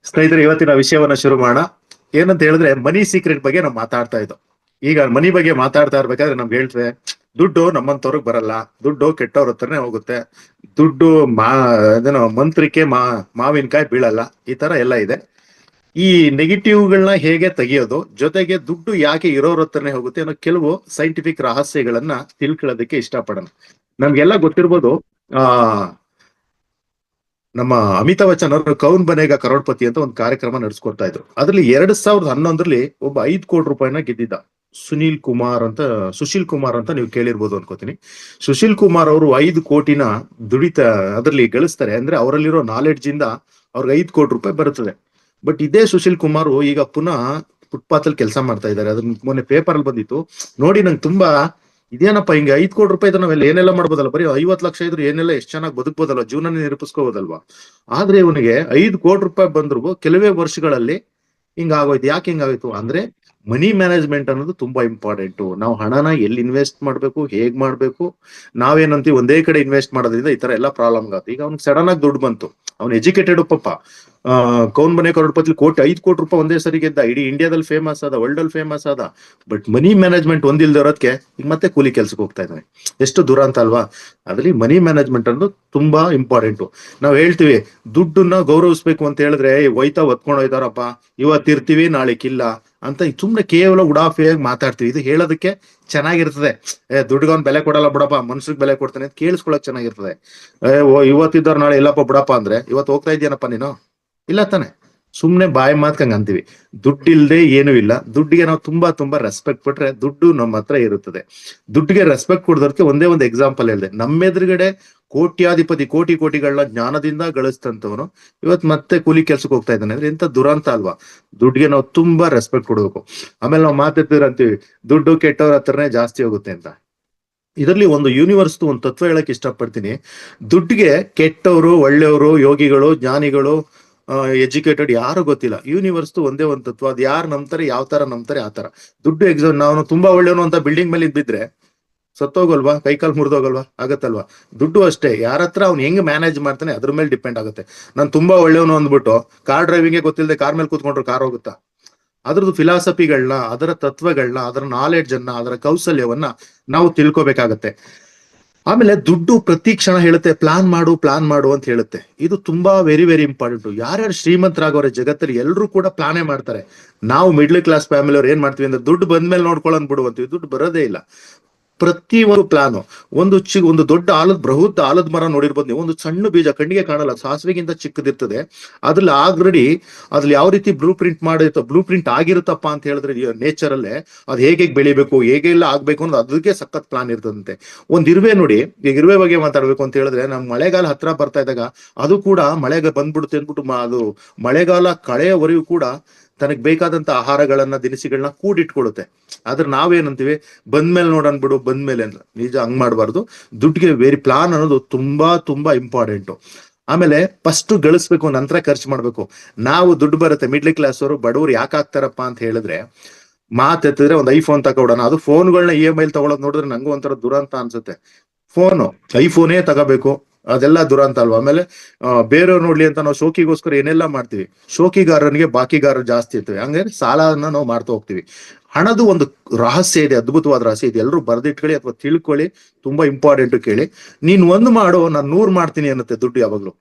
ಸ್ನೇಹಿತರೆ, ಇವತ್ತಿನ ವಿಷಯವನ್ನ ಶುರು ಮಾಡೋಣ. ಏನಂತ ಹೇಳಿದ್ರೆ, ಮನಿ ಸೀಕ್ರೆಟ್ ಬಗ್ಗೆ ನಾವು ಮಾತಾಡ್ತಾ ಇದ್ದೋ. ಈಗ ಮನಿ ಬಗ್ಗೆ ಮಾತಾಡ್ತಾ ಇರ್ಬೇಕಾದ್ರೆ ನಮ್ಗೆ ಹೇಳ್ತೇವೆ, ದುಡ್ಡು ನಮ್ಮಂತವ್ರಿಗೆ ಬರಲ್ಲ, ದುಡ್ಡು ಕೆಟ್ಟವ್ರ ಹತ್ರನೇ ಹೋಗುತ್ತೆ, ದುಡ್ಡು ಅದೇನೋ ಮಂತ್ರಿಕೆ ಮಾವಿನಕಾಯಿ ಬೀಳಲ್ಲ, ಈ ತರ ಎಲ್ಲ ಇದೆ. ಈ ನೆಗೆಟಿವ್ಗಳನ್ನ ಹೇಗೆ ತೆಗಿಯೋದು, ಜೊತೆಗೆ ದುಡ್ಡು ಯಾಕೆ ಇರೋರ ಹತ್ರನೇ ಹೋಗುತ್ತೆ ಅನ್ನೋ ಕೆಲವು ಸೈಂಟಿಫಿಕ್ ರಹಸ್ಯಗಳನ್ನ ತಿಳ್ಕೊಳ್ಳೋದಕ್ಕೆ ಇಷ್ಟಪಡೋಣ. ನಮ್ಗೆಲ್ಲ ಗೊತ್ತಿರ್ಬೋದು, ಆ ನಮ್ಮ ಅಮಿತಾಬ್ ಬಚ್ಚನ್ ಅವರು ಕೌನ್ ಬನೇಗ ಕರೋಡ್ಪತಿ ಅಂತ ಒಂದು ಕಾರ್ಯಕ್ರಮ ನಡೆಸ್ಕೊಡ್ತಾ ಇದ್ರು. ಅದ್ರಲ್ಲಿ 2011ರಲ್ಲಿ ಒಬ್ಬ 5 ಕೋಟಿ ರೂಪಾಯಿನ ಗೆದ್ದಿದ್ದ. ಸುಶೀಲ್ ಕುಮಾರ್ ಅಂತ ನೀವು ಕೇಳಿರ್ಬೋದು ಅನ್ಕೋತೀನಿ. ಸುಶೀಲ್ ಕುಮಾರ್ ಅವರು 5 ಕೋಟಿನ ಅದ್ರಲ್ಲಿ ಗಳಿಸ್ತಾರೆ. ಅಂದ್ರೆ ಅವರಲ್ಲಿರೋ ನಾಲೆಡ್ಜ್ ಇಂದ ಅವ್ರಿಗೆ 5 ಕೋಟಿ ರೂಪಾಯಿ ಬರುತ್ತದೆ. ಬಟ್ ಇದೇ ಸುಶೀಲ್ ಕುಮಾರ್ ಈಗ ಪುನಃ ಫುಟ್ಪಾತ್ ಅಲ್ಲಿ ಕೆಲಸ ಮಾಡ್ತಾ ಇದ್ದಾರೆ. ಅದನ್ನ ಮೊನ್ನೆ ಪೇಪರ್ ಅಲ್ಲಿ ಬಂದಿತ್ತು ನೋಡಿ. ನಂಗೆ ತುಂಬಾ ಇದೇನಪ್ಪ, ಹಿಂಗೆ 5 ಕೋಟಿ ರೂಪಾಯಿ ನಾವೆಲ್ಲ ಏನೆಲ್ಲ ಮಾಡ್ಬೋದಲ್ಲ, ಬರೀ 50 ಲಕ್ಷ ಇದ್ರು ಏನೆಲ್ಲ ಎಷ್ಟು ಚೆನ್ನಾಗಿ ಬದುಕ್ಬೋದಲ್ವಾ, ಜೀವನ ನಿರೂಪಿಸ್ಕೋಬೋದಲ್ವಾ. ಆದ್ರೆ ಇವನಿಗೆ 5 ಕೋಟಿ ರೂಪಾಯಿ ಬಂದ್ರು ಕೆಲವೇ ವರ್ಷಗಳಲ್ಲಿ ಹಿಂಗಾಗೋಯ್ತು. ಯಾಕೆ ಹಿಂಗಾಗೋಯ್ತು ಅಂದ್ರೆ, ಮನಿ ಮ್ಯಾನೇಜ್ಮೆಂಟ್ ಅನ್ನೋದು ತುಂಬಾ ಇಂಪಾರ್ಟೆಂಟ್. ನಾವು ಹಣನ ಎಲ್ಲಿ ಇನ್ವೆಸ್ಟ್ ಮಾಡ್ಬೇಕು, ಹೇಗ್ ಮಾಡ್ಬೇಕು, ನಾವೇನಂತೀವಿ ಒಂದೇ ಕಡೆ ಇನ್ವೆಸ್ಟ್ ಮಾಡೋದ್ರಿಂದ ಈ ತರ ಎಲ್ಲ ಪ್ರಾಬ್ಲಮ್ ಆಗುತ್ತೆ. ಈಗ ಅವ್ನಿಗೆ ಸಡನ್ ಆಗಿ ದುಡ್ಡು ಬಂತು, ಅವ್ನು ಎಜುಕೇಟೆಡ್ ಪಾಪ. ಕೌನ್ ಬನೆ ಕರೋಡ್ಪತಿ 5 ಕೋಟಿ ರೂಪಾಯಿ ಒಂದೇ ಸರಿ ಗೆದ್ದ. ಇಡೀ ಇಂಡಿಯಾದಲ್ಲಿ ಫೇಮಸ್ ಆದ, ವರ್ಲ್ಡ್ ಅಲ್ಲಿ ಫೇಮಸ್ ಆದ. ಬಟ್ ಮನಿ ಮ್ಯಾನೇಜ್ಮೆಂಟ್ ಒಂದಿಲ್ದೇ ಇರೋದಕ್ಕೆ ಈಗ ಮತ್ತೆ ಕೂಲಿ ಕೆಲ್ಸಕ್ಕೆ ಹೋಗ್ತಾ ಇದ್ದಾನೆ. ಎಷ್ಟು ದುರಂತ ಅಲ್ವಾ. ಅದ್ರಲ್ಲಿ ಮನಿ ಮ್ಯಾನೇಜ್ಮೆಂಟ್ ಅನ್ನೋದು ತುಂಬಾ ಇಂಪಾರ್ಟೆಂಟ್. ನಾವ್ ಹೇಳ್ತೀವಿ ದುಡ್ಡನ್ನ ಗೌರವಿಸ್ಬೇಕು ಅಂತ ಹೇಳಿದ್ರೆ, ಒಯ್ತಾ ಹೊತ್ಕೊಂಡು ಹೋಯ್ತಾರಪ್ಪ, ಇವತ್ತಿರ್ತೀವಿ ನಾಳೆಕಿಲ್ಲ ಅಂತ ಸುಮ್ನೆ ಕೇವಲ ಉಡಾಫಿಯಾಗಿ ಮಾತಾಡ್ತೀವಿ. ಇದು ಹೇಳೋದಕ್ಕೆ ಚೆನ್ನಾಗಿರ್ತದೆ. ದುಡ್ಡಿಗೊಂದು ಬೆಲೆ ಕೊಡಲ್ಲ ಬಿಡಪ್ಪ, ಮನ್ಸಿಗೆ ಬೆಲೆ ಕೊಡ್ತಾನೆ ಅಂತ ಕೇಳಿಸ್ಕೊಳಕ್ ಚೆನ್ನಾಗಿರ್ತದೆ. ಇವತ್ತಿದ್ದವ್ರು ನಾಳೆ ಇಲ್ಲಪ್ಪ ಬಿಡಪ್ಪ ಅಂದ್ರೆ, ಇವತ್ತು ಹೋಗ್ತಾ ಇದೆಯೇನಪ್ಪ ನೀನು, ಇಲ್ಲ ತಾನೆ. ಸುಮ್ನೆ ಬಾಯಿ ಮಾತ್ಕಂಗ್ ಅಂತೀವಿ. ದುಡ್ಡಿಲ್ದೆ ಏನು ಇಲ್ಲ. ದುಡ್ಡಿಗೆ ನಾವು ತುಂಬಾ ತುಂಬಾ ರೆಸ್ಪೆಕ್ಟ್ ಕೊಟ್ರೆ ದುಡ್ಡು ನಮ್ಮ ಹತ್ರ ಇರುತ್ತದೆ. ದುಡ್ಡಿಗೆ ರೆಸ್ಪೆಕ್ಟ್ ಕೊಡೋದಕ್ಕೆ ಒಂದೇ ಒಂದು ಎಕ್ಸಾಂಪಲ್ ಹೇಳಿದೆ. ನಮ್ಮೆದುರುಗಡೆ ಕೋಟ್ಯಾಧಿಪತಿ ಕೋಟಿಗಳನ್ನ ಜ್ಞಾನದಿಂದ ಗಳಿಸ್ತಂತವನು ಇವತ್ ಮತ್ತೆ ಕೂಲಿ ಕೆಲ್ಸಕ್ಕೆ ಹೋಗ್ತಾ ಇದ್ದಾನೆ ಅಂದ್ರೆ ಎಂತ ದುರಂತ ಅಲ್ವಾ. ದುಡ್ಡಿಗೆ ನಾವು ತುಂಬಾ ರೆಸ್ಪೆಕ್ಟ್ ಕೊಡ್ಬೇಕು. ಆಮೇಲೆ ನಾವು ಮಾತಾಡ್ತೀರಂತೀವಿ, ದುಡ್ಡು ಕೆಟ್ಟವ್ರ ಹತ್ರನೇ ಜಾಸ್ತಿ ಹೋಗುತ್ತೆ ಅಂತ. ಇದರಲ್ಲಿ ಒಂದು ಯೂನಿವರ್ಸ್ ಒಂದು ತತ್ವ ಹೇಳಕ್ ಇಷ್ಟಪಡ್ತೀನಿ. ದುಡ್ಡಿಗೆ ಕೆಟ್ಟವರು, ಒಳ್ಳೆಯವರು, ಯೋಗಿಗಳು, ಜ್ಞಾನಿಗಳು, ಎಜುಕೇಟೆಡ್ ಯಾರು ಗೊತ್ತಿಲ್ಲ. ಯೂನಿವರ್ಸ್ ಒಂದೇ ಒಂದು ತತ್ವ. ಅದು ಯಾರು ನಂಬ್ತಾರೆ, ಯಾವ ತರ ನಂಬ್ತಾರೆ ಆ ತರ. ದುಡ್ಡು ಎಕ್ಸಾಮ್, ನಾವು ತುಂಬಾ ಒಳ್ಳೆಯವನು ಅಂತ ಬಿಲ್ಡಿಂಗ್ ಮೇಲೆ ಇದ್ಬಿದ್ರೆ ಸತ್ತೋಗಲ್ವಾ, ಕೈಕಾಲ್ ಮುರಿದೋಗಲ್ವಾ, ಆಗತ್ತಲ್ವಾ. ದುಡ್ಡು ಅಷ್ಟೇ, ಯಾರ ಹತ್ರ ಅವ್ನು ಹೆಂಗ್ ಮ್ಯಾನೇಜ್ ಮಾಡ್ತಾನೆ ಅದ್ರ ಮೇಲೆ ಡಿಪೆಂಡ್ ಆಗುತ್ತೆ. ನಾನು ತುಂಬಾ ಒಳ್ಳೆಯವನು ಅಂದ್ಬಿಟ್ಟು ಕಾರ್ ಡ್ರೈವಿಂಗ್ ಗೊತ್ತಿಲ್ಲದೆ ಕಾರ್ ಮೇಲೆ ಕೂತ್ಕೊಂಡ್ರು ಕಾರ್ ಹೋಗುತ್ತಾ. ಅದ್ರದ್ದು ಫಿಲಾಸಫಿಗಳನ್ನ, ಅದರ ತತ್ವಗಳನ್ನ, ಅದರ ನಾಲೆಡ್ಜ್ ಅನ್ನ, ಅದರ ಕೌಶಲ್ಯವನ್ನ ನಾವು ತಿಳ್ಕೊಬೇಕಾಗತ್ತೆ. ಆಮೇಲೆ ದುಡ್ಡು ಪ್ರತಿ ಕ್ಷಣ ಹೇಳುತ್ತೆ ಪ್ಲಾನ್ ಮಾಡು ಅಂತ ಹೇಳುತ್ತೆ. ಇದು ತುಂಬಾ ವೆರಿ ವೆರಿ ಇಂಪಾರ್ಟೆಂಟ್. ಯಾರ್ಯಾರು ಶ್ರೀಮಂತರಾಗವ್ರೆ ಜಗತ್ತಲ್ಲಿ ಎಲ್ಲರೂ ಕೂಡ ಪ್ಲಾನೇ ಮಾಡ್ತಾರೆ. ನಾವು ಮಿಡ್ಲ್ ಕ್ಲಾಸ್ ಫ್ಯಾಮಿಲಿ ಅವ್ರು ಏನ್ ಮಾಡ್ತೀವಿ ಅಂದ್ರೆ, ದುಡ್ಡು ಬಂದ್ಮೇಲೆ ನೋಡ್ಕೊಳ್ಳೋನ್ ಬಿಡುವಂತೀವಿ. ದುಡ್ಡು ಬರೋದೇ ಇಲ್ಲ. ಪ್ರತಿ ಒಂದು ಪ್ಲಾನು, ಒಂದು ದೊಡ್ಡ ಬೃಹತ್ ಆಲದ ಮರ ನೋಡಿರ್ಬೋದು ನೀವು. ಒಂದು ಸಣ್ಣ ಬೀಜ ಕಣ್ಣಿಗೆ ಕಾಣಲ್ಲ, ಸಾಸಿವೆಗಿಂತ ಚಿಕ್ಕದಿರ್ತದೆ. ಅದ್ರಲ್ಲಿ ಯಾವ ರೀತಿ ಬ್ಲೂ ಪ್ರಿಂಟ್ ಆಗಿರುತ್ತಪ್ಪ ಅಂತ ಹೇಳಿದ್ರೆ, ನೇಚರ್ ಅಲ್ಲೇ ಅದು ಹೇಗೆ ಬೆಳಿಬೇಕು, ಹೇಗೆಲ್ಲ ಆಗ್ಬೇಕು ಅನ್ನೋದು ಅದಕ್ಕೆ ಸಖತ್ ಪ್ಲಾನ್ ಇರ್ತದಂತೆ. ಒಂದ್ ಇರುವೆ ನೋಡಿ, ಈಗ ಇರುವೆ ಬಗ್ಗೆ ಮಾತಾಡ್ಬೇಕು ಅಂತ ಹೇಳಿದ್ರೆ, ನಮ್ ಮಳೆಗಾಲ ಹತ್ರ ಬರ್ತಾ ಇದ್ದಾಗ ಅದು ಕೂಡ ಮಳೆಗೆ ಬಂದ್ಬಿಡುತ್ತೆ ಅಂದ್ಬಿಟ್ಟು ಅದು ಮಳೆಗಾಲ ಕಳೆಯವರೆಗೂ ಕೂಡ ತನಗ್ ಬೇಕಾದಂತ ಆಹಾರಗಳನ್ನ, ದಿನಸಿಗಳನ್ನ ಕೂಡಿಟ್ಕೊಳ್ಳುತ್ತೆ. ಆದ್ರೆ ನಾವೇನಂತೀವಿ, ಬಂದ್ಮೇಲೆ ನೋಡನ್ಬಿಡು, ಬಂದ್ಮೇಲೆ ಅಂತ. ನಿಜ ಹಂಗ್ ಮಾಡ್ಬಾರ್ದು. ದುಡ್ಡಿಗೆ ವೆರಿ ಪ್ಲಾನ್ ಅನ್ನೋದು ತುಂಬಾ ತುಂಬಾ ಇಂಪಾರ್ಟೆಂಟು. ಆಮೇಲೆ ಫಸ್ಟ್ ಗಳಿಸ್ಬೇಕು, ನಂತರ ಖರ್ಚು ಮಾಡ್ಬೇಕು. ನಾವು ದುಡ್ಡು ಬರುತ್ತೆ, ಮಿಡ್ಲ್ ಕ್ಲಾಸ್ ಅವರು, ಬಡವರು ಯಾಕೆ ಆಗ್ತಾರಪ್ಪ ಅಂತ ಹೇಳಿದ್ರೆ, ಮಾತೆತ್ತಿದ್ರೆ ಒಂದು ಐಫೋನ್ ತಗೊಡೋಣ. ಅದು ಫೋನ್ಗಳನ್ನ EMI ತಗೊಳೋದ್ ನೋಡಿದ್ರೆ ನಂಗೂ ಒಂಥರ ದುರಂತ ಅನ್ಸುತ್ತೆ. ಐಫೋನೇ ತಗೋಬೇಕು, ಅದೆಲ್ಲ ದುರಂತ ಅಲ್ವಾ. ಆಮೇಲೆ ಬೇರೆಯವ್ರು ನೋಡ್ಲಿ ಅಂತ ನಾವು ಶೋಕಿಗೋಸ್ಕರ ಏನೆಲ್ಲ ಮಾಡ್ತೀವಿ. ಶೋಕಿಗಾರನಿಗೆ ಬಾಕಿಗಾರರು ಜಾಸ್ತಿ ಇರ್ತವೆ. ಹಂಗಾದ್ರೆ ಸಾಲನ ನಾವು ಮಾಡ್ತಾ ಹೋಗ್ತೀವಿ. ಹಣದ ಒಂದು ರಹಸ್ಯ ಇದೆ, ಅದ್ಭುತವಾದ ರಹಸ್ಯ ಇದೆ. ಎಲ್ಲರೂ ಬರ್ದಿಟ್ಕೊಳ್ಳಿ ಅಥವಾ ತಿಳ್ಕೊಳ್ಳಿ, ತುಂಬಾ ಇಂಪಾರ್ಟೆಂಟ್. ಕೇಳಿ, ನೀನ್ ಒಂದು ಮಾಡು, ನಾನು 100 ಮಾಡ್ತೀನಿ ಅನ್ನತ್ತೆ ದುಡ್ಡು ಯಾವಾಗ್ಲೂ.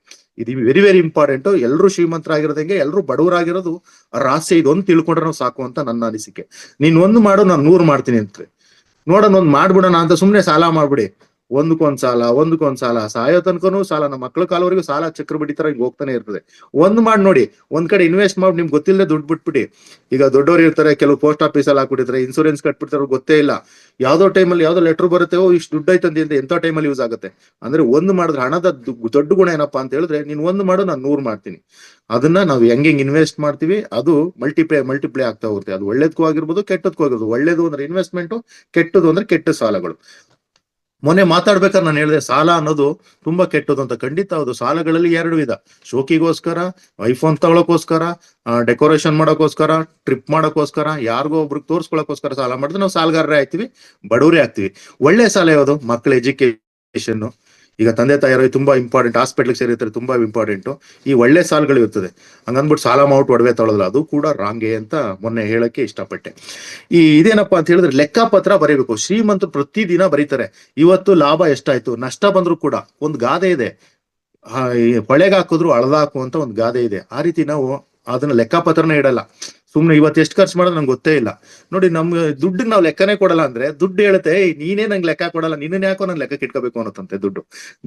ಇದು ವೆರಿ ವೆರಿ ಇಂಪಾರ್ಟೆಂಟ್. ಎಲ್ಲರೂ ಶ್ರೀಮಂತರಾಗಿರೋದಂಗೆ ಎಲ್ಲರೂ ಬಡವರಾಗಿರೋದು ರಹಸ್ಯ. ಇದೊಂದು ತಿಳ್ಕೊಂಡ್ರೆ ನಾವು ಸಾಕು ಅಂತ ನನ್ನ ಅನಿಸಿಕೆ. ನೀನ್ ಒಂದು ಮಾಡು, ನಾನು 100 ಮಾಡ್ತೀನಿ ಅಂತ. ನೋಡೋಣ, ಒಂದ್ ಮಾಡ್ಬಿಡೋಣ ಅಂತ ಸುಮ್ನೆ ಸಾಲ ಮಾಡ್ಬಿಡಿ. ಒಂದಕ್ಕೊಂದ್ ಸಾಲ, ಸಾಯೋ ತನಕನೂ ಸಾಲ, ನಮ್ಮ ಮಕ್ಳ ಕಾಲವರೆಗೂ ಸಾಲ ಚಕ್ರಬಡ್ಡಿ ತರ ಹಿಂಗ್ ಹೋಗ್ತಾನೆ ಇರ್ತದೆ. ಮಾಡಿ ನೋಡಿ, ಒಂದ್ ಕಡೆ ಇನ್ವೆಸ್ಟ್ ಮಾಡಿ, ನಿಮ್ಗೆ ಗೊತ್ತಿಲ್ಲದೆ ದುಡ್ಡು ಬಿಟ್ಬಿಡಿ. ಈಗ ದೊಡ್ಡವರು ಇರ್ತಾರೆ, ಕೆಲವು ಪೋಸ್ಟ್ ಆಫೀಸ್ ಅಲ್ಲಿ ಹಾಕ್ಬಿಟ್ಟಿರ್ತಾರೆ, ಇನ್ಸೂರೆನ್ಸ್ ಕಟ್ಬಿಡ್ತಾರೆ, ಗೊತ್ತೇ ಇಲ್ಲ. ಯಾವ್ದೋ ಟೈಮಲ್ಲಿ ಯಾವ್ದೋ ಲೆಟರ್ ಬರುತ್ತೆ, ಇಷ್ಟು ದುಡ್ಡು ಆಯ್ತಂದಿ ಅಂತ. ಎಂತ ಟೈಮಲ್ಲಿ ಯೂಸ್ ಆಗುತ್ತೆ ಅಂದ್ರೆ, ಮಾಡಿದ್ರೆ ಹಣದ ದೊಡ್ಡ ಗುಣ ಏನಪ್ಪಾ ಅಂತ ಹೇಳಿದ್ರೆ, ನೀನ್ ಮಾಡು, ನಾನು 100 ಮಾಡ್ತೀನಿ. ಅದನ್ನ ನಾವು ಹೆಂಗ್ ಇನ್ವೆಸ್ಟ್ ಮಾಡ್ತೀವಿ, ಅದು ಮಲ್ಟಿಪ್ಲೈ ಆಗ್ತಾ ಹೋಗುತ್ತೆ. ಅದು ಒಳ್ಳೇದಕ್ಕೂ ಆಗಿರ್ಬೋದು, ಕೆಟ್ಟದಕ್ಕೂ ಆಗಿರ್ಬೋದು. ಒಳ್ಳೇದು ಅಂದ್ರೆ ಇನ್ವೆಸ್ಟ್ಮೆಂಟ್, ಕೆಟ್ಟದು ಅಂದ್ರೆ ಕೆಟ್ಟ ಸಾಲಗಳು. ಮೊನ್ನೆ ಮಾತಾಡ್ಬೇಕಾದ್ರೆ ನಾನು ಹೇಳಿದೆ, ಸಾಲ ಅನ್ನೋದು ತುಂಬಾ ಕೆಟ್ಟದು ಅಂತ. ಖಂಡಿತ ಹೌದು. ಸಾಲಗಳಲ್ಲಿ 2 ವಿಧ. ಶೋಕಿಗೋಸ್ಕರ, ಐಫೋನ್ ತಗೊಳಕೋಸ್ಕರ, ಡೆಕೋರೇಷನ್ ಮಾಡೋಕೋಸ್ಕರ, ಟ್ರಿಪ್ ಮಾಡೋಕೋಸ್ಕರ, ಯಾರಿಗೋ ಒಬ್ರಿಗೆ ತೋರ್ಸ್ಕೊಳಕೋಸ್ಕರ ಸಾಲ ಮಾಡಿದ್ರೆ ನಾವು ಸಾಲಗಾರರೇ ಆಗ್ತೀವಿ, ಬಡವರೇ ಆಗ್ತೀವಿ. ಒಳ್ಳೆ ಸಾಲ ಯಾವುದು? ಮಕ್ಕಳ ಎಜುಕೇಶನ್, ಈಗ ತಂದೆ ತಾಯಿಯರು ತುಂಬಾ ಇಂಪಾರ್ಟೆಂಟ್, ಹಾಸ್ಪಿಟ್ಲಿಗೆ ಸೇರಿರ್ತಾರೆ, ತುಂಬಾ ಇಂಪಾರ್ಟೆಂಟ್. ಈ ಒಳ್ಳೆ ಸಾಲಗಳು ಇರ್ತದೆ, ಹಂಗಂದ್ಬಿಟ್ಟು ಸಾಲ ಮಾಡ್ಬಿಟ್ಟು ಒಡವೆ ತೊಗೊಳಲ್ಲ, ಅದು ಕೂಡ ರಾಂಗೆ ಅಂತ ಮೊನ್ನೆ ಹೇಳಕ್ಕೆ ಇಷ್ಟಪಟ್ಟೆ. ಇದೇನಪ್ಪಾ ಅಂತ ಹೇಳಿದ್ರೆ ಲೆಕ್ಕಪತ್ರ ಬರೀಬೇಕು. ಶ್ರೀಮಂತರು ಪ್ರತಿದಿನ ಬರೀತಾರೆ, ಇವತ್ತು ಲಾಭ ಎಷ್ಟಾಯ್ತು, ನಷ್ಟ ಬಂದ್ರು ಕೂಡ. ಒಂದು ಗಾದೆ ಇದೆ, ಹೊಳೆಗೆ ಹಾಕಿದ್ರು ಅಳದಾಕು ಅಂತ ಒಂದು ಗಾದೆ ಇದೆ. ಆ ರೀತಿ ನಾವು ಅದನ್ನ ಲೆಕ್ಕಪತ್ರನೇ ಇಡಲ್ಲ. ಸುಮ್ನೆ ಇವತ್ತು ಎಷ್ಟು ಖರ್ಚು ಮಾಡೋದು ನಂಗೆ ಗೊತ್ತೇ ಇಲ್ಲ. ನೋಡಿ, ನಮ್ಗೆ ದುಡ್ಡಿಗೆ ನಾವು ಲೆಕ್ಕನೇ ಕೊಡಲ್ಲ ಅಂದ್ರೆ ದುಡ್ಡು ಹೇಳುತ್ತೆ, ನೀನೇ ನಂಗೆ ಲೆಕ್ಕ ಕೊಡಲ್ಲ, ನಿನ್ನ ಯಾಕೋ ನನ್ ಲೆಕ್ಕ ಇಟ್ಕೋಬೇಕು ಅನ್ನೋದಂತೆ.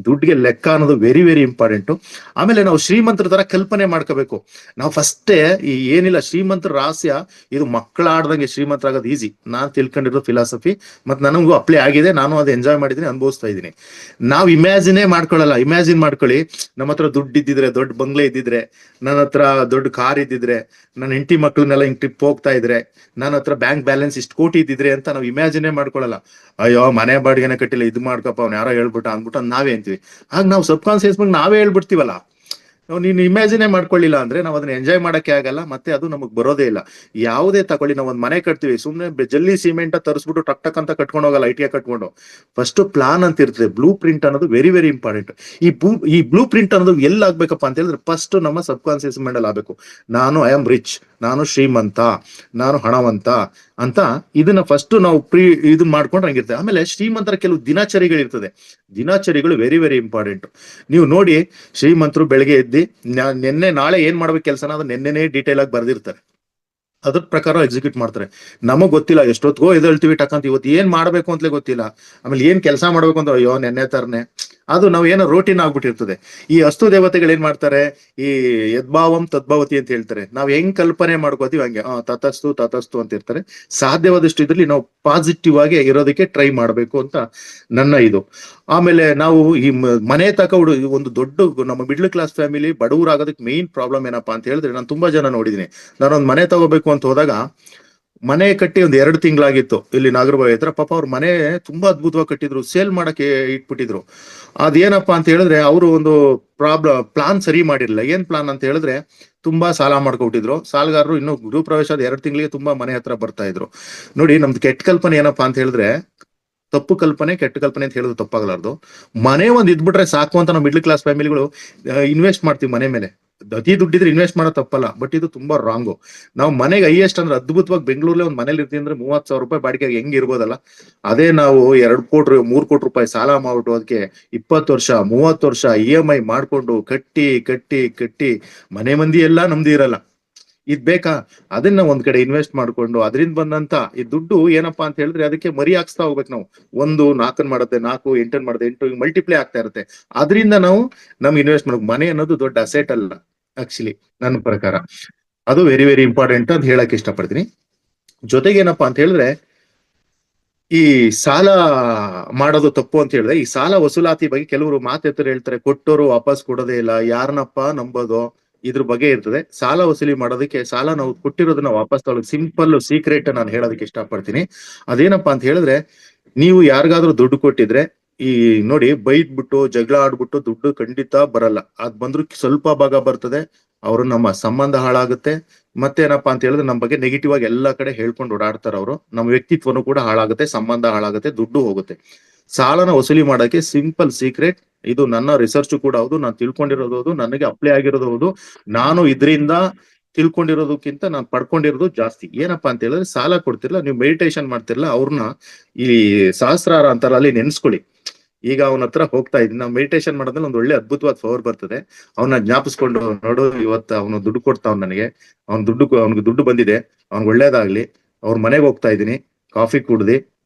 ದುಡ್ಡಿಗೆ ಲೆಕ್ಕ ಅನ್ನೋದು ವೆರಿ ವೆರಿ ಇಂಪಾರ್ಟೆಂಟ್. ಆಮೇಲೆ ನಾವು ಶ್ರೀಮಂತರ ತರ ಕಲ್ಪನೆ ಮಾಡ್ಕೋಬೇಕು. ನಾವು ಫಸ್ಟೇ ಏನಿಲ್ಲ, ಶ್ರೀಮಂತರ ರಹಸ್ಯ ಇದು, ಮಕ್ಕಳ ಆಡ್ದಂಗೆ ಶ್ರೀಮಂತರಾಗೋದು ಈಸಿ. ನಾನ್ ತಿಳ್ಕೊಂಡಿರೋ ಫಿಲಾಸಫಿ, ಮತ್ತೆ ನನಗೂ ಅಪ್ಲೈ ಆಗಿದೆ, ನಾನು ಅದು ಎಂಜಾಯ್ ಮಾಡಿದ್ದೀನಿ, ಅನುಭವಿಸ್ತಾ ಇದ್ದೀನಿ. ನಾವು ಇಮ್ಯಾಜಿನೇ ಮಾಡ್ಕೊಳ್ಳಲ್ಲ. ಇಮ್ಯಾಜಿನ್ ಮಾಡ್ಕೊಳ್ಳಿ, ನಮ್ಮ ಹತ್ರ ದುಡ್ಡು ಇದ್ದಿದ್ರೆ, ದೊಡ್ಡ ಬಂಗ್ಲೆ ಇದ್ದಿದ್ರೆ, ನನ್ನ ಹತ್ರ ದೊಡ್ಡ ಕಾರ್ ಇದ್ದಿದ್ರೆ, ನನ್ನ ಹೆಂಡತಿ ಮಕ್ಳನ್ನೆಲ್ಲ ಹಿಂಗ್ ಟ್ರಿಪ್ ಹೋಗ್ತಾ ಇದ್ರೆ, ನನ್ನ ಹತ್ರ ಬ್ಯಾಂಕ್ ಬ್ಯಾಲೆನ್ಸ್ ಇಷ್ಟು ಕೋಟಿ ಇದ್ದಿದ್ರೆ ಅಂತ ನಾವು ಇಮ್ಯಾಜಿನೇ ಮಾಡ್ಕೊಳ್ಳಲ್ಲ. ಅಯ್ಯೋ ಮನೆ ಬಾಡಿಗೆನೆ ಕಟ್ಟಿಲ್ಲ, ಇದು ಮಾಡ್ಕಪ್ಪ, ಅವ್ನು ಯಾರೋ ಹೇಳ್ಬಿಟ್ಟ ಅಂದ್ಬಿಟ್ಟು ನಾವೇ ಅಂತೀವಿ. ಆಗ ನಾವು ಸಬ್ ಕಾನ್ಸಿಯಸ್ ನಾವೇ ಹೇಳ್ಬಿಡ್ತೀವಲ್ಲ. ನೀನು ಇಮ್ಯಾಜಿನೇ ಮಾಡ್ಕೊಳ್ಳಿಲ್ಲ ಅಂದ್ರೆ ನಾವು ಅದನ್ನ ಎಂಜಾಯ್ ಮಾಡಕ್ಕೆ ಆಗಲ್ಲ, ಮತ್ತೆ ಅದು ನಮಗ್ ಬರೋದೇ ಇಲ್ಲ. ಯಾವುದೇ ತಗೊಳ್ಳಿ, ನಾವು ಒಂದ್ ಮನೆ ಕಟ್ತೀವಿ, ಸುಮ್ನೆ ಜಲ್ಲಿ ಸಿಮೆಂಟ್ ತರಿಸ್ಬಿಟ್ಟು ಟಕ್ ಟಕ್ ಅಂತ ಕಟ್ಕೊಂಡು ಹೋಗಲ್ಲ, ಐಟಿಐ ಕಟ್ಕೊಂಡು. ಫಸ್ಟ್ ಪ್ಲಾನ್ ಅಂತ ಇರ್ತದೆ, ಬ್ಲೂ ಪ್ರಿಂಟ್ ಅನ್ನೋದು ವೆರಿ ವೆರಿ ಇಂಪಾರ್ಟೆಂಟ್. ಈ ಬ್ಲೂ ಪ್ರಿಂಟ್ ಅನ್ನೋದು ಎಲ್ಲಿ ಆಗ್ಬೇಕಪ್ಪ ಅಂತ ಹೇಳಿದ್ರೆ, ಫಸ್ಟ್ ನಮ್ಮ ಸಬ್ ಕಾನ್ಸಿಯಸ್ ಮೈಂಡ್ ಅಲ್ಲಿ ಆಗ್ಬೇಕು. ನಾನು ಐ ಆಮ್ ರಿಚ್, ನಾನು ಶ್ರೀಮಂತ, ನಾನು ಹಣವಂತ ಅಂತ. ಇದನ್ನ ಫಸ್ಟ್ ನಾವು ಇದು ಮಾಡ್ಕೊಂಡ್ರೆ ಹಂಗಿರ್ತದೆ. ಆಮೇಲೆ ಶ್ರೀಮಂತರ ಕೆಲವು ದಿನಚರಿಗಳಿರ್ತದೆ. ದಿನಚರಿಗಳು ವೆರಿ ವೆರಿ ಇಂಪಾರ್ಟೆಂಟ್. ನೀವು ನೋಡಿ, ಶ್ರೀಮಂತರು ಬೆಳಗ್ಗೆ ಎದ್ದು ನಿನ್ನೆ ನಾಳೆ ಏನ್ ಮಾಡ್ಬೇಕು ಕೆಲಸನ ಅದು ನಿನ್ನೆನೇ ಡೀಟೇಲ್ ಆಗಿ ಬರ್ದಿರ್ತಾರೆ, ಅದ್ರ ಪ್ರಕಾರ ಎಕ್ಸಿಕ್ಯೂಟ್ ಮಾಡ್ತಾರೆ. ನಮಗ್ ಗೊತ್ತಿಲ್ಲ, ಎಷ್ಟೊತ್ತಿಗೋ ಎದ್ದೇಳ್ತೀವಿ ಟಕ್ಕಂತ, ಇವತ್ತು ಏನ್ ಮಾಡ್ಬೇಕು ಅಂತಲೇ ಗೊತ್ತಿಲ್ಲ. ಆಮೇಲೆ ಏನ್ ಕೆಲಸ ಮಾಡ್ಬೇಕು ಅಂತ, ಅಯ್ಯೋ ನೆನ್ನೆ ತರನೆ, ಅದು ನಾವು ಏನೋ ರೋಟೀನ್ ಆಗ್ಬಿಟ್ಟಿರ್ತದೆ. ಈ ಅಸ್ತು ದೇವತೆಗಳು ಏನ್ ಮಾಡ್ತಾರೆ, ಈ ಯದ್ಭಾವಂ ತದ್ಭವತಿ ಅಂತ ಹೇಳ್ತಾರೆ. ನಾವ್ ಹೆಂಗ್ ಕಲ್ಪನೆ ಮಾಡ್ಕೋತೀವಿ ಹಂಗೆ ತತಸ್ತು ತತಸ್ತು ಅಂತ ಇರ್ತಾರೆ. ಸಾಧ್ಯವಾದಷ್ಟು ಇದ್ರಲ್ಲಿ ನಾವು ಪಾಸಿಟಿವ್ ಆಗಿ ಇರೋದಕ್ಕೆ ಟ್ರೈ ಮಾಡ್ಬೇಕು ಅಂತ ನನ್ನ ಇದು. ಆಮೇಲೆ ನಾವು ಈ ಮನೆ ಒಂದು ದೊಡ್ಡ, ನಮ್ಮ ಮಿಡ್ಲ್ ಕ್ಲಾಸ್ ಫ್ಯಾಮಿಲಿ ಬಡವರಾಗೋದಕ್ಕೆ ಮೇನ್ ಪ್ರಾಬ್ಲಮ್ ಏನಪ್ಪಾ ಅಂತ ಹೇಳಿದ್ರೆ, ನಾನು ತುಂಬಾ ಜನ ನೋಡಿದೀನಿ. ನಾನೊಂದ್ ಮನೆ ತಗೋಬೇಕು ಅಂತ ಹೋದಾಗ, ಮನೆ ಕಟ್ಟಿ ಒಂದ್ 2 ತಿಂಗಳಾಗಿತ್ತು ಇಲ್ಲಿ ನಾಗರಬಾವಿ ಹತ್ರ. ಪಾಪ ಅವ್ರ ಮನೆ ತುಂಬಾ ಅದ್ಭುತವಾಗಿ ಕಟ್ಟಿದ್ರು, ಸೇಲ್ ಮಾಡಕ್ಕೆ ಇಟ್ಬಿಟ್ಟಿದ್ರು. ಅದೇನಪ್ಪಾ ಅಂತ ಹೇಳಿದ್ರೆ, ಅವರು ಒಂದು ಪ್ಲಾನ್ ಸರಿ ಮಾಡಿರ್ಲಿಲ್ಲ. ಏನ್ ಪ್ಲಾನ್ ಅಂತ ಹೇಳಿದ್ರೆ, ತುಂಬಾ ಸಾಲ ಮಾಡ್ಕೊಬಿಟ್ಟಿದ್ರು. ಸಾಲಗಾರರು ಇನ್ನು ಗೃಹ ಪ್ರವೇಶ 2 ತಿಂಗಳಿಗೆ ತುಂಬಾ ಮನೆ ಹತ್ರ ಬರ್ತಾ ಇದ್ರು. ನೋಡಿ, ನಮ್ದು ಕೆಟ್ಟ ಕಲ್ಪನೆ ಏನಪ್ಪಾ ಅಂತ ಹೇಳಿದ್ರೆ, ತಪ್ಪು ಕಲ್ಪನೆ ಕೆಟ್ಟ ಕಲ್ಪನೆ ಅಂತ ಹೇಳೋದು ತಪ್ಪಾಗಲಾರ್ದು. ಮನೆ ಒಂದ್ ಇದ್ಬಿಟ್ರೆ ಸಾಕು ಅಂತ ನಾವು ಮಿಡ್ಲ್ ಕ್ಲಾಸ್ ಫ್ಯಾಮಿಲಿಗಳು ಇನ್ವೆಸ್ಟ್ ಮಾಡ್ತೀವಿ ಮನೆ ಮೇಲೆ. ಅತಿ ದುಡ್ಡಿದ್ರೆ ಇನ್ವೆಸ್ಟ್ ಮಾಡೋ ತಪ್ಪಲ್ಲ, ಬಟ್ ಇದು ತುಂಬಾ ರಾಂಗು. ನಾವು ಮನೆಗೆ ಹೈಯೆಸ್ಟ್ ಅಂದ್ರೆ ಅದ್ಭುತವಾಗಿ ಬೆಂಗಳೂರಲ್ಲಿ ಒಂದ್ ಮನೇಲಿ ಇರ್ತೀವಿ ಅಂದ್ರೆ 30,000 ರೂಪಾಯಿ ಬಾಡಿಗೆ ಹೆಂಗ್ ಇರ್ಬೋದಲ್ಲ. ಅದೇ ನಾವು 2 ಕೋಟಿ 3 ಕೋಟಿ ರೂಪಾಯಿ ಸಾಲ ಮಾಡ್ಬಿಟ್ಟು ಅದಕ್ಕೆ 20 ವರ್ಷ 30 ವರ್ಷ EMI ಮಾಡ್ಕೊಂಡು ಕಟ್ಟಿ ಕಟ್ಟಿ ಕಟ್ಟಿ ಮನೆ ಮಂದಿ ಎಲ್ಲಾ ನಮ್ದು ಇರಲ್ಲ. ಇದ್ ಬೇಕಾ? ಅದನ್ನ ಒಂದ್ ಕಡೆ ಇನ್ವೆಸ್ಟ್ ಮಾಡ್ಕೊಂಡು ಅದರಿಂದ ಬಂದಂತ ಈ ದುಡ್ಡು ಏನಪ್ಪಾ ಅಂತ ಹೇಳಿದ್ರೆ, ಅದಕ್ಕೆ ಮರಿ ಹಾಕ್ಸ್ತಾ ಹೋಗ್ಬೇಕು ನಾವು. 1 4 ಮಾಡುತ್ತೆ, 4 8 ಮಾಡುತ್ತೆ, 8 ಮಲ್ಟಿಪ್ಲೈ ಆಗ್ತಾ ಇರುತ್ತೆ. ಅದರಿಂದ ನಾವು ನಮ್ಗೆ ಇನ್ವೆಸ್ಟ್ ಮಾಡ್ಬೇಕು. ಮನೆ ಅನ್ನೋದು ದೊಡ್ಡ ಅಸೆಟ್ ಅಲ್ಲ ಆಕ್ಚುಲಿ, ನನ್ನ ಪ್ರಕಾರ. ಅದು ವೆರಿ ವೆರಿ ಇಂಪಾರ್ಟೆಂಟ್ ಅಂತ ಹೇಳಕ್ ಇಷ್ಟಪಡ್ತೀನಿ. ಜೊತೆಗೆ ಏನಪ್ಪಾ ಅಂತ ಹೇಳಿದ್ರೆ, ಈ ಸಾಲ ಮಾಡೋದು ತಪ್ಪು ಅಂತ ಹೇಳಿದ್ರೆ, ಈ ಸಾಲ ವಸೂಲಾತಿ ಬಗ್ಗೆ ಕೆಲವರು ಮಾತೆತ್ತರು ಹೇಳ್ತಾರೆ, ಕೊಟ್ಟೋರು ವಾಪಸ್ ಕೊಡೋದೇ ಇಲ್ಲ, ಯಾರನ್ನಪ್ಪ ನಂಬೋದು, ಇದ್ರ ಬಗ್ಗೆ ಇರ್ತದೆ. ಸಾಲ ವಸೂಲಿ ಮಾಡೋದಕ್ಕೆ, ಸಾಲ ನಾವು ಕೊಟ್ಟಿರೋದನ್ನ ವಾಪಸ್ ತಗೊಳ್ಳೋದು ಸಿಂಪಲ್ ಸೀಕ್ರೆಟ್ ನಾನು ಹೇಳೋದಕ್ಕೆ ಇಷ್ಟಪಡ್ತೀನಿ. ಅದೇನಪ್ಪಾ ಅಂತ ಹೇಳಿದ್ರೆ, ನೀವು ಯಾರಿಗಾದ್ರೂ ದುಡ್ಡು ಕೊಟ್ಟಿದ್ರೆ, ಈ ನೋಡಿ, ಬೈದ್ಬಿಟ್ಟು ಜಗಳ ಆಡ್ಬಿಟ್ಟು ದುಡ್ಡು ಖಂಡಿತ ಬರಲ್ಲ. ಅದ್ ಬಂದ್ರು ಸ್ವಲ್ಪ ಭಾಗ ಬರ್ತದೆ, ಅವರು ನಮ್ಮ ಸಂಬಂಧ ಹಾಳಾಗುತ್ತೆ. ಮತ್ತೇನಪ್ಪಾ ಅಂತ ಹೇಳಿದ್ರೆ, ನಮ್ಮ ಬಗ್ಗೆ ನೆಗೆಟಿವ್ ಆಗಿ ಎಲ್ಲಾ ಕಡೆ ಹೇಳ್ಕೊಂಡು ಓಡಾಡ್ತಾರೆ ಅವರು. ನಮ್ಮ ವ್ಯಕ್ತಿತ್ವನು ಕೂಡ ಹಾಳಾಗುತ್ತೆ, ಸಂಬಂಧ ಹಾಳಾಗುತ್ತೆ, ದುಡ್ಡು ಹೋಗುತ್ತೆ. ಸಾಲನ ವಸೂಲಿ ಮಾಡಕ್ಕೆ ಸಿಂಪಲ್ ಸೀಕ್ರೆಟ್, ಇದು ನನ್ನ ರಿಸರ್ಚ್ ಕೂಡ ಹೌದು, ನಾನು ತಿಳ್ಕೊಂಡಿರೋದು ಹೌದು, ನನಗೆ ಅಪ್ಲೈ ಆಗಿರೋದು ಹೌದು. ನಾನು ಇದರಿಂದ ತಿಳ್ಕೊಂಡಿರೋದಕ್ಕಿಂತ ನಾನು ಪಡ್ಕೊಂಡಿರೋದು ಜಾಸ್ತಿ. ಏನಪ್ಪಾ ಅಂತ ಹೇಳಿದ್ರೆ, ಸಾಲ ಕೊಡ್ತಿರ್ಲ, ನೀವು ಮೆಡಿಟೇಷನ್ ಮಾಡ್ತಿರ್ಲ, ಅವ್ರನ್ನ ಈ ಸಹಸ್ರಾರ ಅಂತಾರ ಅಲ್ಲಿ ನೆನ್ಸ್ಕೊಳ್ಳಿ. ಈಗ ಅವನ ಹತ್ರ ಹೋಗ್ತಾ ಇದ್ದೀನಿ, ನಾವು ಮೆಡಿಟೇಷನ್ ಮಾಡೋದ್ರಲ್ಲಿ ಒಂದು ಒಳ್ಳೆ ಅದ್ಭುತವಾದ ಪವರ್ ಬರ್ತದೆ. ಅವನ್ನ ಜ್ಞಾಪಿಸ್ಕೊಂಡು, ನೋಡು ಇವತ್ತು ಅವನು ದುಡ್ಡು ಕೊಡ್ತಾವ್ ನನಗೆ, ಅವ್ನಿಗೆ ದುಡ್ಡು ಬಂದಿದೆ, ಅವ್ನಿಗೆ ಒಳ್ಳೇದಾಗ್ಲಿ, ಅವ್ರ ಮನೆಗೆ ಹೋಗ್ತಾ ಇದ್ದೀನಿ, ಕಾಫಿ ಕುಡ್ದಿ,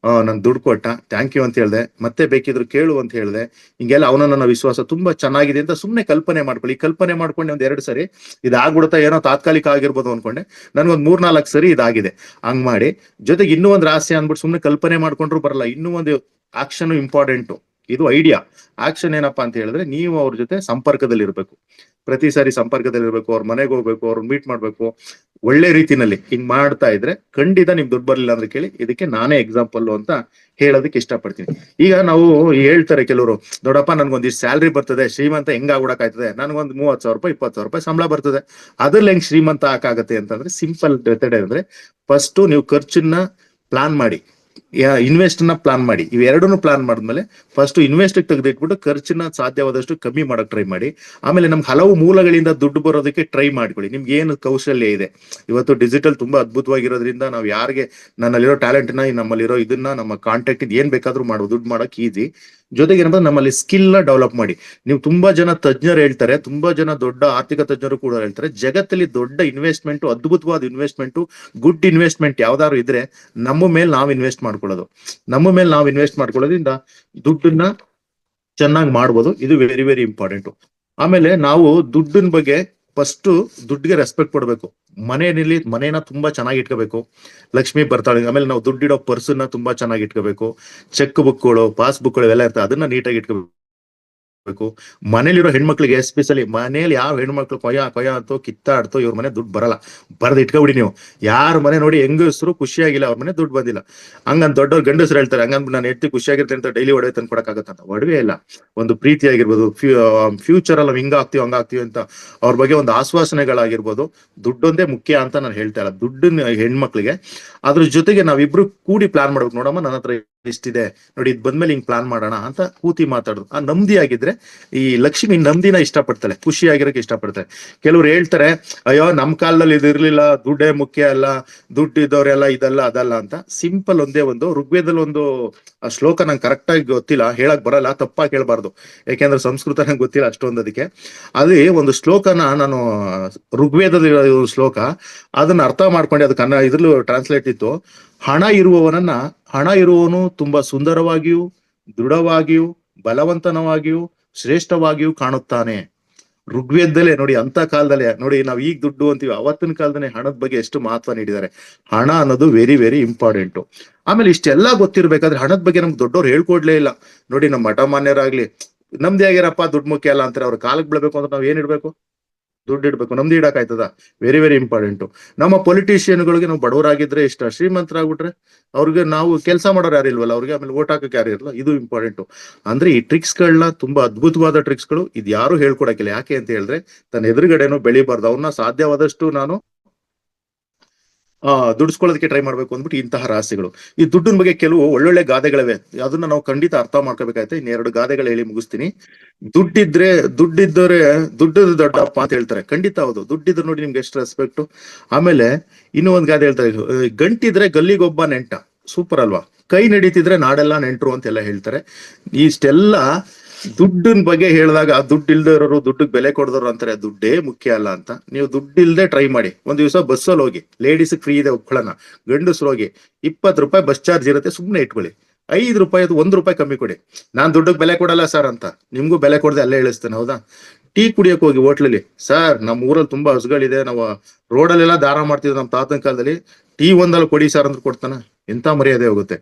ನನ್ ದುಡ್ಡು ಕೊಟ್ಟ, ಥ್ಯಾಂಕ್ ಯು ಅಂತ ಹೇಳ್ದೆ, ಮತ್ತೆ ಬೇಕಿದ್ರು ಕೇಳು ಅಂತ ಹೇಳ್ದೆ. ಹಿಂಗೆಲ್ಲ ಅವನ ನನ್ನ ವಿಶ್ವಾಸ ತುಂಬಾ ಚೆನ್ನಾಗಿದೆ ಅಂತ ಸುಮ್ನೆ ಕಲ್ಪನೆ ಮಾಡ್ಕೊಳ್ಳಿ. ಕಲ್ಪನೆ ಮಾಡ್ಕೊಂಡು ಒಂದ್ 2 ಸರಿ ಇದಾಗ್ಬಿಡುತ್ತಾ, ಏನೋ ತಾತ್ಕಾಲಿಕ ಆಗಿರ್ಬೋದು ಅನ್ಕೊಂಡೆ, ನನ್ಗೊಂದ್ 3-4 ಸರಿ ಇದಾಗಿದೆ. ಹಂಗ್ ಮಾಡಿ, ಜೊತೆಗೆ ಇನ್ನೂ ಒಂದ್ ರಹಸ್ಯ ಅನ್ಬಿಟ್ಟು ಸುಮ್ನೆ ಕಲ್ಪನೆ ಮಾಡ್ಕೊಂಡ್ರು ಬರಲ್ಲ, ಇನ್ನೂ ಒಂದು ಆಕ್ಷನ್ ಇಂಪಾರ್ಟೆಂಟ್. ಇದು ಐಡಿಯಾ. ಆಕ್ಷನ್ ಏನಪ್ಪಾ ಅಂತ ಹೇಳಿದ್ರೆ, ನೀವು ಅವ್ರ ಜೊತೆ ಸಂಪರ್ಕದಲ್ಲಿ ಇರ್ಬೇಕು. ಪ್ರತಿ ಸಾರಿ ಸಂಪರ್ಕದಲ್ಲಿ ಇರ್ಬೇಕು, ಅವ್ರ ಮನೆಗೆ ಹೋಗ್ಬೇಕು, ಅವ್ರ ಮೀಟ್ ಮಾಡ್ಬೇಕು, ಒಳ್ಳೆ ರೀತಿನಲ್ಲಿ. ಹಿಂಗ್ ಮಾಡ್ತಾ ಇದ್ರೆ ಖಂಡಿತ ನಿಮ್ ದುಡ್ಡು ಬರ್ಲಿಲ್ಲ ಅಂದ್ರೆ ಕೇಳಿ, ಇದಕ್ಕೆ ನಾನೇ ಎಕ್ಸಾಂಪಲ್ ಅಂತ ಹೇಳೋದಕ್ಕೆ ಇಷ್ಟಪಡ್ತೀನಿ. ಈಗ ನಾವು ಹೇಳ್ತಾರೆ ಕೆಲವರು, ದೊಡ್ಡಪ್ಪ ನನ್ಗೊಂದಿಷ್ಟು ಸ್ಯಾಲ್ರಿ ಬರ್ತದೆ, ಶ್ರೀಮಂತ ಹೆಂಗ್ ಆಗ್ಬಿಡಕಾಯ್ತದೆ, ನನ್ಗೊಂದ್ 30,000 ರೂಪಾಯಿ 20,000 ರೂಪಾಯಿ ಸಂಬಳ ಬರ್ತದೆ, ಅದ್ರಲ್ಲಿ ಹೆಂಗ್ ಶ್ರೀಮಂತ ಹಾಕಾಗತ್ತೆ ಅಂತಂದ್ರೆ, ಸಿಂಪಲ್ ಮೆಥಡ್ ಅಂದ್ರೆ, ಫಸ್ಟ್ ನೀವು ಖರ್ಚನ್ನ ಪ್ಲಾನ್ ಮಾಡಿ. ಇನ್ವೆಸ್ಟ್ ನ ಪ್ಲಾನ್ ಮಾಡಿ. ಇವೆರಡನ್ನು ಪ್ಲಾನ್ ಮಾಡಿದ್ಮೇಲೆ ಫಸ್ಟ್ ಇನ್ವೆಸ್ಟ್ ತೆಗೆದಿಟ್ಬಿಟ್ಟು ಖರ್ಚನ್ನ ಸಾಧ್ಯವಾದಷ್ಟು ಕಮ್ಮಿ ಮಾಡಕ್ ಟ್ರೈ ಮಾಡಿ. ಆಮೇಲೆ ನಮ್ಗೆ ಹಲವು ಮೂಲಗಳಿಂದ ದುಡ್ಡು ಬರೋದಕ್ಕೆ ಟ್ರೈ ಮಾಡ್ಕೊಳ್ಳಿ. ನಿಮ್ಗೆ ಏನು ಕೌಶಲ್ಯ ಇದೆ, ಇವತ್ತು ಡಿಜಿಟಲ್ ತುಂಬಾ ಅದ್ಭುತವಾಗಿರೋದ್ರಿಂದ ನಾವು ಯಾರಿಗೆ ನನ್ನಲ್ಲಿರೋ ಟ್ಯಾಲೆಂಟ್ ನ, ನಮ್ಮಲ್ಲಿರೋ ಇದನ್ನ, ನಮ್ಮ ಕಾಂಟ್ಯಾಕ್ಟ್ ಏನ್ ಬೇಕಾದ್ರೂ ಮಾಡ್ಬೋದು, ದುಡ್ಡು ಮಾಡಕ್ ಈಸಿ. ಜೊತೆಗೆ ಏನಂದ್ರೆ ನಮ್ಮಲ್ಲಿ ಸ್ಕಿಲ್ ನ ಡೆವಲಪ್ ಮಾಡಿ. ನೀವು ತುಂಬಾ ಜನ ತಜ್ಞರು ಹೇಳ್ತಾರೆ, ತುಂಬಾ ಜನ ದೊಡ್ಡ ಆರ್ಥಿಕ ತಜ್ಞರು ಕೂಡ ಹೇಳ್ತಾರೆ, ಜಗತ್ತಲ್ಲಿ ದೊಡ್ಡ ಇನ್ವೆಸ್ಟ್ಮೆಂಟ್, ಅದ್ಭುತವಾದ ಇನ್ವೆಸ್ಟ್ಮೆಂಟ್, ಗುಡ್ ಇನ್ವೆಸ್ಟ್ಮೆಂಟ್ ಯಾವ್ದಾದ್ರು ಇದ್ರೆ ನಮ್ಮ ಮೇಲೆ ನಾವು ಇನ್ವೆಸ್ಟ್ ಮಾಡ್ಕೊಳ್ಳೋದು. ನಮ್ಮ ಮೇಲೆ ನಾವು ಇನ್ವೆಸ್ಟ್ ಮಾಡ್ಕೊಳ್ಳೋದ್ರಿಂದ ದುಡ್ಡನ್ನ ಚೆನ್ನಾಗಿ ಮಾಡ್ಬೋದು. ಇದು ವೆರಿ ವೆರಿ ಇಂಪಾರ್ಟೆಂಟ್. ಆಮೇಲೆ ನಾವು ದುಡ್ಡಿನ ಬಗ್ಗೆ ಫಸ್ಟ್ ದುಡ್ಡಿಗೆ ರೆಸ್ಪೆಕ್ಟ್ ಕೊಡ್ಬೇಕು. ಮನೇನ ತುಂಬಾ ಚೆನ್ನಾಗಿ ಇಟ್ಕೋಬೇಕು, ಲಕ್ಷ್ಮಿ ಬರ್ತಾಳೆ. ಆಮೇಲೆ ನಾವು ದುಡ್ಡಿಡೋ ಪರ್ಸನ್ನ ತುಂಬಾ ಚೆನ್ನಾಗಿ ಇಟ್ಕೋಬೇಕು. ಚೆಕ್ ಬುಕ್ಗಳು, ಪಾಸ್ ಬುಕ್ಗಳು ಇವೆಲ್ಲ ಇರ್ತವೆ, ಅದನ್ನ ನೀಟಾಗಿ ಇಟ್ಕೋಬೇಕು. ಮನೇಲಿರೋ ಹೆಣ್ಮಕ್ಳಿಗೆ ಎಸ್ಪೆಷಲಿ, ಮನೇಲಿ ಯಾವ ಹೆಣ್ಮಕ್ಳು ಕೊಯ್ಯ ಅಂತೋ ಕಿತ್ತಾಡ್ತೋ ಇವ್ರ ಮನೆ ದುಡ್ಡು ಬರಲ್ಲ, ಬರದ್ ಇಟ್ಕೊಬಿಡಿ ನೀವು. ಯಾರ ಮನೆ ನೋಡಿ ಹೆಂಗಸರು ಖುಷಿಯಾಗಿಲ್ಲ, ಅವ್ರ ಮನೆ ದುಡ್ಡು ಬಂದಿಲ್ಲ. ಹಂಗಂತ ದೊಡ್ಡವ್ರು ಗಂಡಸರು ಹೇಳ್ತಾರೆ, ಹಂಗಂದ್ ನಾನು ಹೆಂಡತಿ ಖುಷಿಯಾಗಿರ್ತೇನೆ ಅಂತ ಡೈಲಿ ಒಡವೆ ತಂದು ಕೊಡಕ್ಕಾಗತ್ತಂತ? ಒಡವೆ ಇಲ್ಲ, ಒಂದು ಪ್ರೀತಿ ಆಗಿರ್ಬೋದು, ಫ್ಯೂಚರ್ ಅಲ್ಲಿ ಹಿಂಗ ಹಂಗಾಗ್ತೀವಿ ಅಂತ ಅವ್ರ ಬಗ್ಗೆ ಒಂದು ಆಶ್ವಾಸನೆಗಳಾಗಿರ್ಬೋದು. ದುಡ್ಡೊಂದೇ ಮುಖ್ಯ ಅಂತ ನಾನು ಹೇಳ್ತಾ ಇಲ್ಲ, ದುಡ್ಡನ್ನ ಹೆಣ್ಮಕ್ಳಿಗೆ. ಅದ್ರ ಜೊತೆಗೆ ನಾವಿಬ್ರು ಕೂಡಿ ಪ್ಲಾನ್ ಮಾಡ್ಬೇಕು. ನೋಡಮ್ಮ, ನನ್ನ ಹತ್ರ ಇಷ್ಟಿದೆ ನೋಡಿ, ಇದ್ ಬಂದ್ಮೇಲೆ ಹಿಂಗ್ ಪ್ಲಾನ್ ಮಾಡೋಣ ಅಂತ ಕೂತಿ ಮಾತಾಡೋದು. ಆ ನಮ್ದಿ ಆಗಿದ್ರೆ ಈ ಲಕ್ಷ್ಮಿ ನಮ್ದಿನ ಇಷ್ಟಪಡ್ತಾಳೆ, ಖುಷಿಯಾಗಿರಕ್ಕೆ ಇಷ್ಟಪಡ್ತಾಳೆ. ಕೆಲವ್ರು ಹೇಳ್ತಾರೆ, ಅಯ್ಯೋ ನಮ್ ಕಾಲದಲ್ಲಿ ಇದು ಇರ್ಲಿಲ್ಲ, ದುಡ್ಡೇ ಮುಖ್ಯ ಅಲ್ಲ, ದುಡ್ಡು ಇದ್ದವ್ರೆಲ್ಲ ಇದಲ್ಲ ಅದಲ್ಲ ಅಂತ. ಸಿಂಪಲ್ ಒಂದೇ ಒಂದು ಋಗ್ವೇದದಲ್ಲಿ ಒಂದು ಶ್ಲೋಕ ನಂಗೆ ಕರೆಕ್ಟ್ ಆಗಿ ಗೊತ್ತಿಲ್ಲ, ಹೇಳಕ್ ಬರಲ್ಲ, ತಪ್ಪಾಗಿ ಹೇಳ್ಬಾರ್ದು, ಯಾಕೆಂದ್ರೆ ಸಂಸ್ಕೃತ ನಂಗೆ ಗೊತ್ತಿಲ್ಲ ಅಷ್ಟೊಂದು. ಅದಕ್ಕೆ ಅಲ್ಲಿ ಒಂದು ಶ್ಲೋಕನ ನಾನು, ಋಗ್ವೇದದ ಶ್ಲೋಕ, ಅದನ್ನ ಅರ್ಥ ಮಾಡ್ಕೊಂಡು ಅದು ಕನ್ನಡ ಇದ್ರಲ್ಲೂ ಟ್ರಾನ್ಸ್ಲೇಟ್ ಇತ್ತು. ಹಣ ಇರುವವನು ತುಂಬಾ ಸುಂದರವಾಗಿಯೂ, ದೃಢವಾಗಿಯೂ, ಬಲವಂತನವಾಗಿಯೂ, ಶ್ರೇಷ್ಠವಾಗಿಯೂ ಕಾಣುತ್ತಾನೆ. ಋಗ್ವೇದದಲ್ಲೇ ನೋಡಿ, ಅಂತ ಕಾಲದಲ್ಲೇ ನೋಡಿ, ನಾವ್ ಈಗ ದುಡ್ಡು ಅಂತೀವಿ, ಅವತ್ತಿನ ಕಾಲದಲ್ಲೇ ಹಣದ ಬಗ್ಗೆ ಎಷ್ಟು ಮಹತ್ವ ನೀಡಿದ್ದಾರೆ. ಹಣ ಅನ್ನೋದು ವೆರಿ ವೆರಿ ಇಂಪಾರ್ಟೆಂಟ್. ಆಮೇಲೆ ಇಷ್ಟೆಲ್ಲ ಗೊತ್ತಿರ್ಬೇಕಾದ್ರೆ ಹಣದ ಬಗ್ಗೆ ನಮ್ಗೆ ದೊಡ್ಡವ್ರು ಹೇಳ್ಕೊಡ್ಲೇ ಇಲ್ಲ. ನೋಡಿ, ನಮ್ಮ ಮಠ ಮಾನ್ಯರಾಗ್ಲಿ, ನಮ್ದೇ ಆಗಿರಪ್ಪ ದುಡ್ಡು ಮುಖ್ಯ ಅಲ್ಲ ಅಂತಾರೆ. ಅವ್ರ ಕಾಲಕ್ಕೆ ಬೀಳ್ಬೇಕು ಅಂದ್ರೆ ನಾವ್ ಏನ್ ಇಡ್ಬೇಕು? ದುಡ್ಡು ಇಡ್ಬೇಕು. ನಮ್ದು ಇಡಕ್ ಆಯ್ತದ? Very very important. ನಮ್ಮ ಪೊಲಿಟಿಷಿಯನ್ಗಳಿಗೆ ನಾವು ಬಡವರಾಗಿದ್ರೆ ಇಷ್ಟ, ಶ್ರೀಮಂತರಾಗ್ಬಿಟ್ರೆ ಅವ್ರಿಗೆ ನಾವು ಕೆಲಸ ಮಾಡೋರು ಯಾರು ಇಲ್ವಲ್ಲ ಅವ್ರಿಗೆ, ಆಮೇಲೆ ಓಟ್ ಹಾಕಕ್ಕೆ ಯಾರು ಇರಲ್ಲ. ಇದು ಇಂಪಾರ್ಟೆಂಟ್. ಅಂದ್ರೆ ಈ ಟ್ರಿಕ್ಸ್ ಗಳನ್ನ, ತುಂಬಾ ಅದ್ಭುತವಾದ ಟ್ರಿಕ್ಸ್ ಗಳು, ಇದು ಯಾರು ಹೇಳ್ಕೊಡಕ್ಕಿಲ್ಲ. ಯಾಕೆ ಅಂತ ಹೇಳಿದ್ರೆ ತನ್ನ ಎದುರುಗಡೆನೂ ಬೆಳಿಬಾರ್ದು, ಅವನ್ನ ಸಾಧ್ಯವಾದಷ್ಟು ನಾನು ದುಡಿಸ್ಕೊಳ್ಳೋದಕ್ಕೆ ಟ್ರೈ ಮಾಡ್ಬೇಕು ಅಂದ್ಬಿಟ್ಟು ಇಂತಹ ರಹಸ್ಯಗಳು. ಈ ದುಡ್ಡಿನ ಬಗ್ಗೆ ಕೆಲವು ಒಳ್ಳೊಳ್ಳೆ ಗಾದೆಗಳಿವೆ, ಅದನ್ನ ನಾವು ಖಂಡಿತ ಅರ್ಥ ಮಾಡ್ಕೋಬೇಕಾಯ್ತು. ಇನ್ನೆರಡು ಗಾದೆಗಳು ಹೇಳಿ ಮುಗಿಸ್ತೀನಿ. ದುಡ್ಡಿದ್ದವ್ರೆ ದುಡ್ಡದ ದೊಡ್ಡಪ್ಪ ಅಂತ ಹೇಳ್ತಾರೆ. ಖಂಡಿತ ಹೌದು, ದುಡ್ಡಿದ್ರೆ ನೋಡಿ ನಿಮ್ಗೆ ಎಷ್ಟು ರೆಸ್ಪೆಕ್ಟ್. ಆಮೇಲೆ ಇನ್ನೂ ಒಂದ್ ಗಾದೆ ಹೇಳ್ತಾರೆ, ಗಂಟಿದ್ರೆ ಗಲ್ಲಿಗೊಬ್ಬ ನೆಂಟ. ಸೂಪರ್ ಅಲ್ವಾ? ಕೈ ನಡೀತಿದ್ರೆ ನಾಡೆಲ್ಲ ನೆಂಟ್ರು ಅಂತೆಲ್ಲ ಹೇಳ್ತಾರೆ. ಇಷ್ಟೆಲ್ಲ ದುಡ್ಡಿನ ಬಗ್ಗೆ ಹೇಳಿದಾಗ, ದುಡ್ಡು ಇಲ್ದೇ ಇರೋರು ದುಡ್ಡಿಗೆ ಬೆಲೆ ಕೊಡದವ್ರು ಅಂತಾರೆ ದುಡ್ಡೇ ಮುಖ್ಯ ಅಲ್ಲ ಅಂತ. ನೀವು ದುಡ್ಡು ಇಲ್ದೆ ಟ್ರೈ ಮಾಡಿ. ಒಂದ್ ದಿವಸ ಬಸ್ಸಲ್ಲಿ ಹೋಗಿ, ಲೇಡೀಸ್ ಫ್ರೀ ಇದೆ ಒಪ್ಕೊಳ್ಳೋಣ, ಗಂಡಸ್ರು ಹೋಗಿ 20 ರೂಪಾಯಿ ಬಸ್ ಚಾರ್ಜ್ ಇರುತ್ತೆ, ಸುಮ್ನೆ ಇಟ್ಕೊಳ್ಳಿ. 5 ರೂಪಾಯಿ ಅದು 1 ರೂಪಾಯಿ ಕಮ್ಮಿ ಕೊಡಿ. ನಾನ್ ದುಡ್ಡಿಗೆ ಬೆಲೆ ಕೊಡಲ್ಲ ಸರ್ ಅಂತ, ನಿಮ್ಗೂ ಬೆಲೆ ಕೊಡದೆ ಅಲ್ಲೇ ಇಳಿಸ್ತೇನೆ, ಹೌದಾ? ಟೀ ಕುಡಿಯಕ್ ಹೋಗಿ ಹೋಟ್ಲಲ್ಲಿ, ಸರ್ ನಮ್ಮ ಊರಲ್ಲಿ ತುಂಬಾ ಹಸುಗಳಿದೆ, ನಾವು ರೋಡಲ್ಲೆಲ್ಲ ದಾನ ಮಾಡ್ತಿದ್ವಿ ನಮ್ಮ ತಾತನ ಕಾಲದಲ್ಲಿ, ಟೀ ಒಂದಲ್ಲಿ ಕೊಡಿ ಸರ್ ಅಂದ್ರೆ ಕೊಡ್ತಾನ? ಎಂತ ಮರ್ಯಾದೆ ಹೋಗುತ್ತೆ.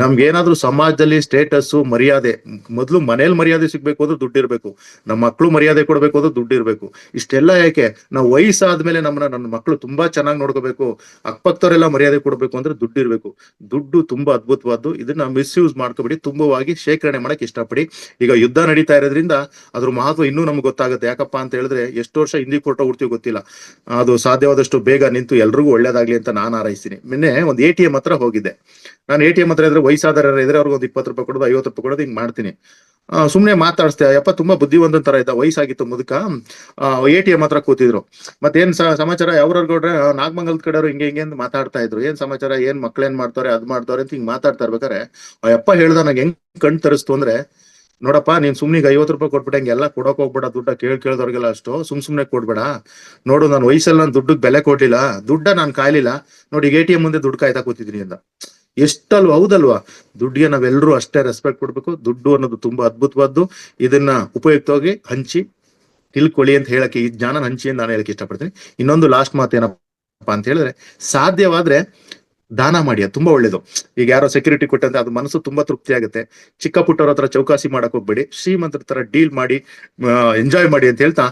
ನಮ್ಗೇನಾದ್ರೂ ಸಮಾಜದಲ್ಲಿ ಸ್ಟೇಟಸ್, ಮರ್ಯಾದೆ, ಮೊದ್ಲು ಮನೇಲಿ ಮರ್ಯಾದೆ ಸಿಗ್ಬೇಕು ಅಂದ್ರೆ ದುಡ್ಡು ಇರ್ಬೇಕು, ನಮ್ಮ ಮಕ್ಳು ಮರ್ಯಾದೆ ಕೊಡ್ಬೇಕು ಅಂದ್ರೆ ದುಡ್ಡು ಇರ್ಬೇಕು. ಇಷ್ಟೆಲ್ಲ ಯಾಕೆ? ನಾವು ವಯಸ್ಸಾದ್ಮೇಲೆ ನನ್ನ ಮಕ್ಳು ತುಂಬಾ ಚೆನ್ನಾಗಿ ನೋಡ್ಕೋಬೇಕು, ಅಕ್ಕಪಕ್ಕದವರೆಲ್ಲ ಮರ್ಯಾದೆ ಕೊಡ್ಬೇಕು ಅಂದ್ರೆ ದುಡ್ಡು ಇರ್ಬೇಕು. ದುಡ್ಡು ತುಂಬಾ ಅದ್ಭುತವಾದ್ದು, ಇದನ್ನ ಮಿಸ್ಯೂಸ್ ಮಾಡ್ಕೊಬಿಡಿ, ತುಂಬವಾಗಿ ಶೇಖರಣೆ ಮಾಡಕ್ ಇಷ್ಟಪಡಿ. ಈಗ ಯುದ್ಧ ನಡೀತಾ ಇರೋದ್ರಿಂದ ಅದ್ರ ಮಹತ್ವ ಇನ್ನೂ ನಮ್ಗೆ ಗೊತ್ತಾಗುತ್ತೆ. ಯಾಕಪ್ಪ ಅಂತ ಹೇಳಿದ್ರೆ ಎಷ್ಟು ವರ್ಷ ಹಿಂದಿ ಕೊಟ್ಟೋಗ್ಬಿಡ್ತೀವಿ ಗೊತ್ತಿಲ್ಲ. ಅದು ಸಾಧ್ಯವಾದಷ್ಟು ಬೇಗ ನಿಂತು ಎಲ್ರಿಗೂ ಒಳ್ಳೇದಾಗ್ಲಿ ಅಂತ ನಾನು ಹಾರೈಸ್ತೀನಿ. ಮೊನ್ನೆ ಒಂದು ATM ಹತ್ರ ಹೋಗಿದ್ದೆ. ನಾನು ATM ಹತ್ರ ಇದ್ರೆ ವಯಸ್ಸಾದರ ಇದ್ರೆ ಅವ್ರಿಗೆ ಒಂದು 20 ರೂಪಾಯಿ ಕೊಡೋದು, 50 ರೂಪಾಯಿ ಕೊಡೋದು, ಹಿಂಗ್ ಮಾಡ್ತೀನಿ. ಸುಮ್ನೆ ಮಾತಾಡ್ಸ್ತೆ. ಯಪ್ಪ ತುಂಬಾ ಬುದ್ಧಿವಂತ ತರ ಇದ್ದ, ವಯಸ್ಸಾಗಿತ್ತು ಮುದುಕ. ATM ಹತ್ರ ಕೂತಿದ್ರು. ಮತ್ತೇನ್ ಸಮಾಚಾರ, ಯಾವ್ರವ್ರು ಕೊಡ್ರೆ ನಾಗಮಂಗಲದ ಕಡೆಯವರು ಹಿಂಗೆ ಹಿಂಗೆ ಅಂತ ಮಾತಾಡ್ತಾ ಇದ್ರು. ಏನ್ ಸಮಾಚಾರ, ಏನ್ ಮಕ್ಳೇನ್ ಮಾಡ್ತಾರೆ, ಅದ್ ಮಾಡ್ತಾರೆ ಅಂತ ಹಿಂಗ್ ಮಾತಾಡ್ತಾ ಇರ್ಬೇಕಾರೆ ಯಪ್ಪ ಹೇಳ್ದ, ನಂಗೆ ಹೆಂಗ್ ಕಣ್ ತರಿಸ್ತು ಅಂದ್ರೆ, ನೋಡಪ್ಪ ನೀನ್ ಸುಮ್ನಿಗೆ 50 ರೂಪಾಯಿ ಕೊಟ್ಬಿಟ್ಟೆ, ಹಂಗೆಲ್ಲ ಕೊಡಕ್ ಹೋಗ್ಬೇಡ, ದುಡ್ಡ ಕೇಳ್ದವ್ರಿಗೆಲ್ಲ ಅಷ್ಟು ಸುಮ್ನೆ ಕೊಡ್ಬೇಡ. ನೋಡು, ನಾನು ವಯಸ್ಸಲ್ಲಿ ನಾನು ದುಡ್ಡಿಗೆ ಬೆಲೆ ಕೊಡ್ಲಿಲ್ಲ, ದುಡ್ಡ ನಾನು ಕಾಯ್ಲಿಲ್ಲ, ನೋಡಿ ATM ಮುಂದೆ ದುಡ್ಡು ಕಾಯ್ತಾ ಕೂತಿದ್ದೀನಿ ಅಂತ. ಎಷ್ಟಲ್ವಾ? ಹೌದಲ್ವಾ? ದುಡ್ಡಿಗೆ ನಾವೆಲ್ಲರೂ ಅಷ್ಟೇ ರೆಸ್ಪೆಕ್ಟ್ ಕೊಡ್ಬೇಕು. ದುಡ್ಡು ಅನ್ನೋದು ತುಂಬಾ ಅದ್ಭುತವಾದ್ದು, ಇದನ್ನ ಉಪಯುಕ್ತವಾಗಿ ಹಂಚಿ ತಿಳ್ಕೊಳ್ಳಿ ಅಂತ ಹೇಳಕ್ಕೆ, ಈ ಜ್ಞಾನ ಹಂಚಿ ಅಂತ ನಾನು ಹೇಳಕ್ ಇಷ್ಟಪಡ್ತೀನಿ. ಇನ್ನೊಂದು ಲಾಸ್ಟ್ ಮಾತೇನಪ್ಪ ಅಂತ ಹೇಳಿದ್ರೆ, ಸಾಧ್ಯವಾದ್ರೆ ದಾನ ಮಾಡಿ, ಅದು ತುಂಬಾ ಒಳ್ಳೇದು. ಈಗ ಯಾರೋ ಸೆಕ್ಯೂರಿಟಿ ಕೊಟ್ಟಂತೆ ಅದು ಮನಸ್ಸು ತುಂಬಾ ತೃಪ್ತಿ ಆಗುತ್ತೆ. ಚಿಕ್ಕ ಪುಟ್ಟವ್ರ ಹತ್ರ ಚೌಕಾಸಿ ಮಾಡಕ್ ಹೋಗ್ಬೇಡಿ, ಶ್ರೀಮಂತರ ತರ ಡೀಲ್ ಮಾಡಿ ಎಂಜಾಯ್ ಮಾಡಿ ಅಂತ ಹೇಳ್ತಾ,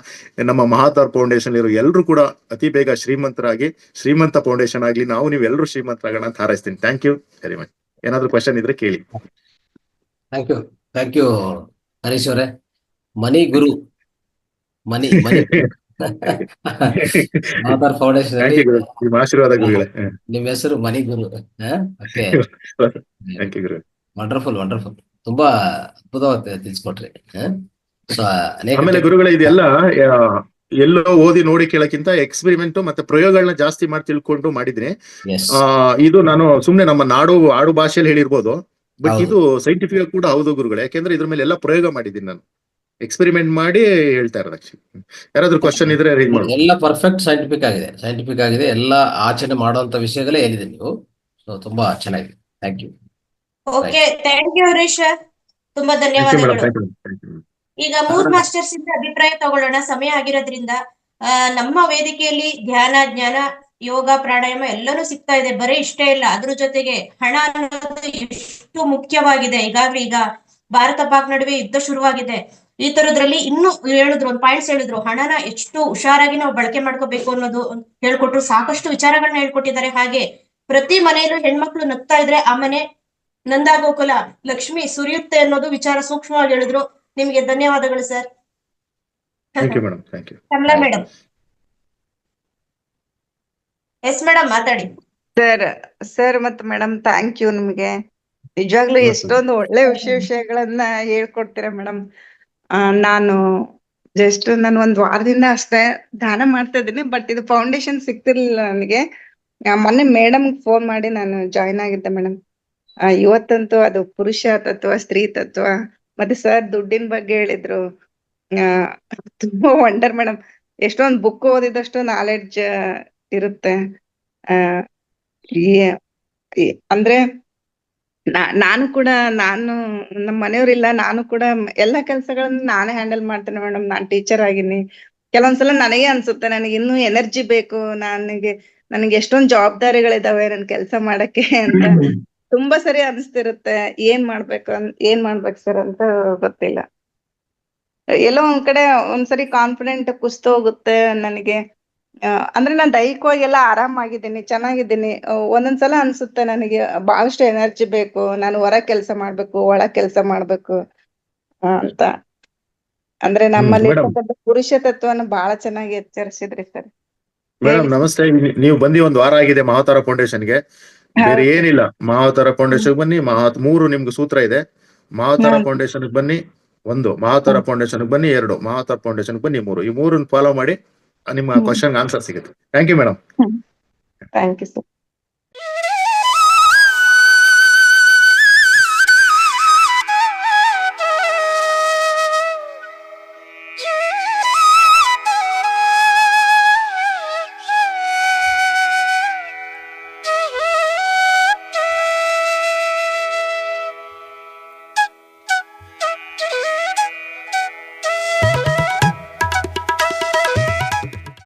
ನಮ್ಮ ಮಹಾತಾರ್ ಫೌಂಡೇಶನ್ ಇರೋ ಎಲ್ಲರೂ ಕೂಡ ಅತಿ ಬೇಗ ಶ್ರೀಮಂತರಾಗಿ, ಶ್ರೀಮಂತ ಫೌಂಡೇಶನ್ ಆಗ್ಲಿ, ನಾವು ನೀವೆಲ್ಲರೂ ಶ್ರೀಮಂತರಾಗೋಣ ಅಂತ ಹಾರೈಸ್ತೀನಿ. Thank you very much. ಏನಾದ್ರು ಕ್ವಶನ್ ಇದ್ರೆ ಕೇಳಿ. ಥ್ಯಾಂಕ್ ಯು ಹರೀಶ್ ಅವರೇ. Money guru, money avatar foundation thank ಅಲ್ಲಿ ಯು ಗುರು, ನಿಮ್ಮ ಆಶೀರ್ವಾದ ಗುರುಗಳೇ. ನಿಮ್ಮ ಹೆಸರು ಮಣಿಗುರು. Okay, thank you guru. Wonderful wonderful. ತುಂಬಾ ಅದ್ಭುತವಾಗಿ ತಿಳಿಸ್ಕೊಟ್ರಿ. ಸೊ ಅನೇಕ ಆಮೇಲೆ ಗುರುಗಳೇ ಇದೆಲ್ಲ ಆ, ಎಲ್ಲೋ ಓದಿ ನೋಡಿ ಕೇಳಕ್ಕಿಂತ ಎಕ್ಸ್ಪೆರಿಮೆಂಟ್ ಮತ್ತೆ ಪ್ರಯೋಗಗಳನ್ನ ಜಾಸ್ತಿ ಮಾಡಿ ತಿಳ್ಕೊಂಡು ಮಾಡಿದ್ರೆ ಎಸ್, ಇದು ನಾನು ಸುಮ್ನೆ ನಮ್ಮ ಆಡು ಭಾಷೆಯಲ್ಲಿ ಹೇಳಿರ್ಬೋದು, ಬಟ್ ಹೌದು. ಇದು ಸೈಂಟಿಫಿಕ್ ಕೂಡ ಹೌದು ಗುರುಗಳೇ. ಯಾಕೆಂದ್ರೆ ಇದ್ರ ಮೇಲೆ ಎಲ್ಲ ಪ್ರಯೋಗ ಮಾಡಿದ್ದೀನಿ ನಾನು, ಎಕ್ಸ್ಪೆರಿಮೆಂಟ್ ಮಾಡಿ ಹೇಳ್ತಾ ಇರೋದು ಆಕ್ಚುಲಿ. ಯಾರಾದ್ರೂ ಕ್ವಶನ್ ಇದ್ರೆ ರೇಂಜ್ ಮಾಡ್ಬೋದು. ಎಲ್ಲ ಪರ್ಫೆಕ್ಟ್ ಸೈಂಟಿಫಿಕ್ ಆಗಿದೆ, ಎಲ್ಲ ಆಚರಣೆ ಮಾಡುವಂತ ವಿಷಯಗಳೇ ಹೇಳಿದೆ ನೀವು. ಸೊ ತುಂಬಾ ಚೆನ್ನಾಗಿದೆ. Thank you. Okay, thank you Harish, ತುಂಬಾ ಥ್ಯಾಂಕ್ ಯು ಮೇಡಮ್, ಧನ್ಯವಾದಗಳು. Thank you. ಈಗ ಮೂರ್ ಮಾಸ್ಟರ್ಸ್ ಇಂದ ಅಭಿಪ್ರಾಯ ತಗೊಳ್ಳೋಣ, ಸಮಯ ಆಗಿರೋದ್ರಿಂದ. ನಮ್ಮ ವೇದಿಕೆಯಲ್ಲಿ ಧ್ಯಾನ, ಜ್ಞಾನ, ಯೋಗ, ಪ್ರಾಣಾಯಾಮ ಎಲ್ಲನೂ ಸಿಗ್ತಾ ಇದೆ. ಬರೀ ಇಷ್ಟೇ ಇಲ್ಲ, ಅದ್ರ ಜೊತೆಗೆ ಹಣ ಅನ್ನೋದು ಎಷ್ಟು ಮುಖ್ಯವಾಗಿದೆ. ಈಗ ಭಾರತ ಪಾಕ್ ನಡುವೆ ಯುದ್ಧ ಶುರುವಾಗಿದೆ. ಈ ತರದ್ರಲ್ಲಿ ಇನ್ನೂ ಹೇಳಿದ್ರು, ಒಂದು ಪಾಯಿಂಟ್ಸ್ ಹೇಳಿದ್ರು, ಹಣನ ಎಷ್ಟು ಹುಷಾರಾಗಿ ನಾವು ಬಳಕೆ ಮಾಡ್ಕೋಬೇಕು ಅನ್ನೋದು ಹೇಳ್ಕೊಟ್ರು. ಸಾಕಷ್ಟು ವಿಚಾರಗಳನ್ನ ಹೇಳ್ಕೊಟ್ಟಿದ್ದಾರೆ. ಹಾಗೆ ಪ್ರತಿ ಮನೆಯಲ್ಲೂ ಹೆಣ್ಮಕ್ಳು ನಗ್ತಾ ಇದ್ರೆ ಆ ಮನೆ ನಂದಾಗೋಕುಲ ಲಕ್ಷ್ಮಿ ಸುರಿಯುತ್ತೆ ಅನ್ನೋದು ವಿಚಾರ ಸೂಕ್ಷ್ಮವಾಗಿ ಹೇಳಿದ್ರು. ನಿಮ್ಗೆ ಧನ್ಯವಾದಗಳು sir. Thank you madam, thank you. Kamala madam. Yes madam, ಮಾತಾಡಿ. ಸರ್ ಮತ್ತೆ ಮೇಡಮ್, ಥ್ಯಾಂಕ್ ಯು ನಿಮ್ಗೆ. ನಿಜವಾಗ್ಲೂ ಎಷ್ಟೊಂದು ಒಳ್ಳೆ ವಿಷಯಗಳನ್ನ ಹೇಳ್ಕೊಡ್ತೀರಾ ಮೇಡಮ್. ನಾನು ನಾನು ಒಂದ್ ವಾರದಿಂದ ಅಷ್ಟೇ ಧ್ಯಾನ ಮಾಡ್ತಾ ಇದ್ದೀನಿ, ಬಟ್ ಇದು ಫೌಂಡೇಶನ್ ಸಿಗ್ತಿರ್ಲಿಲ್ಲ ನನಗೆ. ಮೊನ್ನೆ ಮೇಡಮ್ ಫೋನ್ ಮಾಡಿ ನಾನು ಜಾಯ್ನ್ ಆಗಿದ್ದೆ ಮೇಡಮ್. ಇವತ್ತಂತೂ ಅದು ಪುರುಷ ತತ್ವ, ಸ್ತ್ರೀ ತತ್ವ, ಮತ್ತೆ ಸರ್ ದುಡ್ಡಿನ ಬಗ್ಗೆ ಹೇಳಿದ್ರು. ತುಂಬಾ ವಂಡರ್ ಮೇಡಮ್. ಎಷ್ಟೊಂದು ಬುಕ್ ಓದಿದಷ್ಟು ನಾಲೆಡ್ಜ್ ಇರುತ್ತೆ. ಅಂದ್ರೆ ನಾನು ನಮ್ಮ ಮನೆಯವ್ರಿಲ್ಲ, ನಾನು ಕೂಡ ಎಲ್ಲಾ ಕೆಲ್ಸಗಳನ್ನ ನಾನೇ ಹ್ಯಾಂಡಲ್ ಮಾಡ್ತೇನೆ ಮೇಡಮ್. ನಾನ್ ಟೀಚರ್ ಆಗಿನಿ. ಕೆಲವೊಂದ್ಸಲ ನನಗೆ ಅನ್ಸುತ್ತೆ ನನಗೆ ಇನ್ನೂ ಎನರ್ಜಿ ಬೇಕು, ನನಗೆ ಎಷ್ಟೊಂದ್ ಜವಾಬ್ದಾರಿಗಳಿದಾವೆ ನನ್ ಕೆಲ್ಸ ಮಾಡಕ್ಕೆ ಅಂತ ತುಂಬಾ ಸರಿ ಅನ್ಸ್ತಿರುತ್ತೆ. ಏನ್ ಮಾಡ್ಬೇಕು ಸರ್ ಅಂತ ಗೊತ್ತಿಲ್ಲ. ಎಲ್ಲೋ ಒಂದ್ ಕಡೆ ಒಂದ್ಸರಿ ಕಾನ್ಫಿಡೆಂಟ್ ಕುಸ್ತೋಗುತ್ತೆ ನನಗೆ. ಅಂದ್ರೆ ನಾನ್ ದೈಹಿಕವಾಗಿ ಎಲ್ಲ ಆರಾಮಾಗಿದ್ದೀನಿ, ಚೆನ್ನಾಗಿದ್ದೀನಿ. ಒಂದೊಂದ್ಸಲ ಅನ್ಸುತ್ತೆ ನನಗೆ ಬಹಳಷ್ಟು ಎನರ್ಜಿ ಬೇಕು, ನಾನು ಹೊರ ಕೆಲ್ಸ ಮಾಡ್ಬೇಕು, ಒಳ ಕೆಲ್ಸ ಮಾಡ್ಬೇಕು ಅಂತ. ಅಂದ್ರೆ ನಮ್ಮಲ್ಲಿ ಇರ್ತಕ್ಕಂಥ ಪುರುಷ ತತ್ವನ ಬಹಳ ಚೆನ್ನಾಗಿ ಎಚ್ಚರಿಸಿದ್ರಿ ಸರ್. ಮೇಡಮ್ ನಮಸ್ತೆ. ನೀವು ಬಂದಿ ಒಂದ್ ವಾರ ಆಗಿದೆ ಮಹಾವತಾರ ಫೌಂಡೇಶನ್ಗೆ. ಬೇರೆ ಏನಿಲ್ಲ, ಮಹಾವತಾರ ಫೌಂಡೇಶನ್ ಬನ್ನಿ. 3 ನಿಮ್ಗೆ ಸೂತ್ರ ಇದೆ. ಮಹಾವತಾರ ಫೌಂಡೇಶನ್ ಬನ್ನಿ 1, ಮಹಾವತಾರ ಫೌಂಡೇಶನ್ ಬನ್ನಿ 2, ಮಹಾವತಾರ ಫೌಂಡೇಶನ್ ಬನ್ನಿ 3. ಈ 3 ಫಾಲೋ ಮಾಡಿ ನಿಮ್ಮ ಕ್ವಶನ್ ಆನ್ಸರ್ ಸಿಗುತ್ತೆ. Thank you madam. Thank you sir.